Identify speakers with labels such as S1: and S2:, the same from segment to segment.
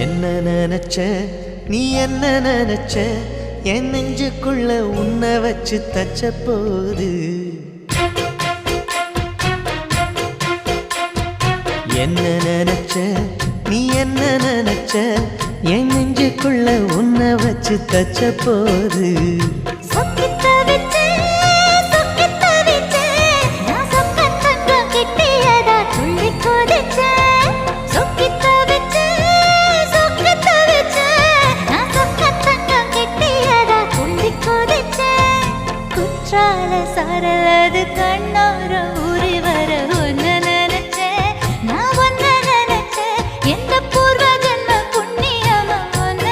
S1: என்ன நினைச்ச நீ என்ன நினைச்ச என் நெஞ்சுக்குள்ள உன்னை வச்சு தச்ச போது என்ன நினைச்ச நீ என்ன நினைச்ச என் நெஞ்சுக்குள்ள உன்னை வச்சு தச்ச போது
S2: சாரலது கண்ணோர ஊறி வர ஒன்ன நினைச்சேன் நான் ஒன்ன நினைச்சேன் எந்த பூர்வ ஜன்ம புண்ணியமா ஒன்ன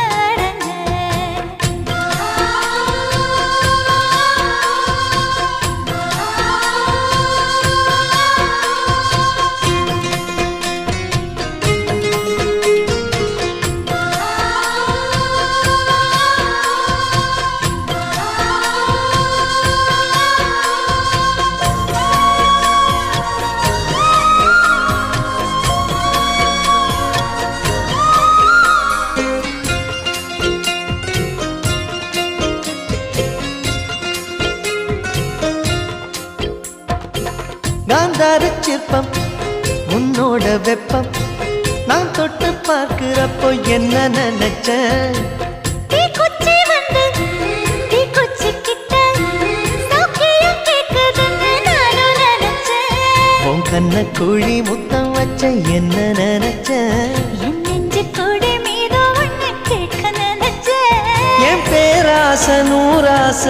S1: காந்தார சிற்பம் உன்னோட வெப்பம் நான் தொட்டு பார்க்கிறப்போ என்ன நினைச்சேன்
S2: தீக்குச்சி வந்து தீக்குச்சி கிட்ட சௌக்கியம் கேக்குதுன்னு நானும் நினைச்சேன்
S1: உன் கண்ண குழி முத்தம் வச்ச என்ன நினைச்சேன்
S2: என் நெஞ்சு கொடி மீது ஒண்ணு கேட்க நினைச்சேன்
S1: என் பேராச நூராச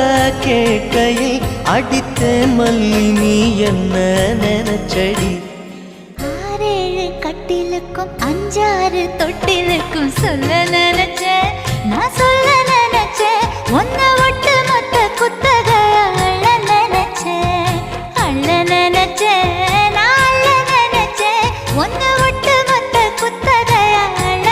S1: கேட்கையில் அடித்தேன் மல்லி நீ என்ன நினைச்சடி
S2: ஆறேழு கட்டிலுக்கும் அஞ்சாறு தொட்டிலுக்கும் சொல்ல நினைச்சேன் நான் சொல்ல நினைச்சேன் ஒன்ன ஒட்டு மொத்த குத்தக அள்ள நினைச்சேன் நான் அள்ள நினைச்சேன் ஒன்ன ஒட்டு மொத்த குத்தக அள்ள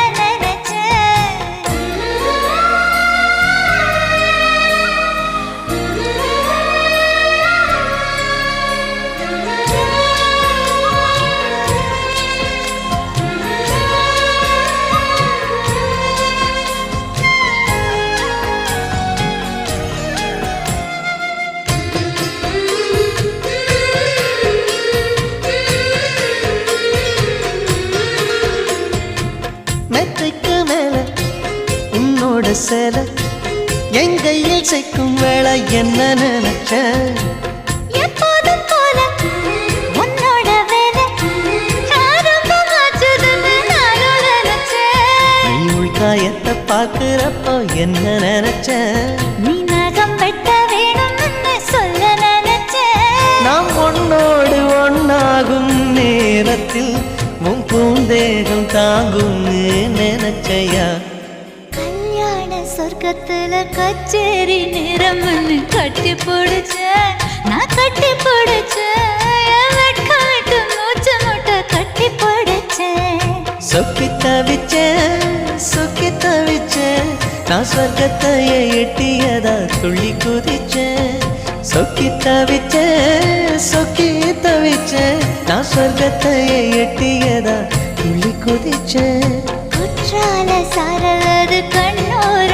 S1: மெத்தைக்கு மேல உன்னோட சேலை என் கையில் சேர்க்கும் வேளை என்ன நினைச்ச
S2: எப்போதும் போல உன்னோட வேலை ஆரம்பமாச்சுதுன்னு நானும் நினைச்சேன்
S1: நீ உள்காயத்தை பார்க்கிறப்போ என்ன நினைச்ச
S2: நீ நகம் வெட்ட வேணும்னு சொல்ல நினைச்சேன்
S1: நாம் ஒன்னோடு ஒன்னாகும் நேரத்தில் உன் பூந்தேகம் தாங்கும்னு நினைச்சையா
S2: கல்யாண சொர்க்கத்துல கச்சேரி நேரம்னு கட்டி பிடிச்சேன் நான் கட்டி பிடிச்சேன் வெட்கம் விட்டு மூச்சு முட்டை கட்டி பிடிச்சேன்
S1: சொக்கி தவிச்சேன் நான் சொர்க்கத்தையே எட்டியதா துள்ளி குதிச்சேன் சொக்கி தவிச்சேன் நான் சொர்க்கத்தையே எட்டியதா துள்ளி குதிச்சேன்
S2: குற்றால சாரலது கண்ணோர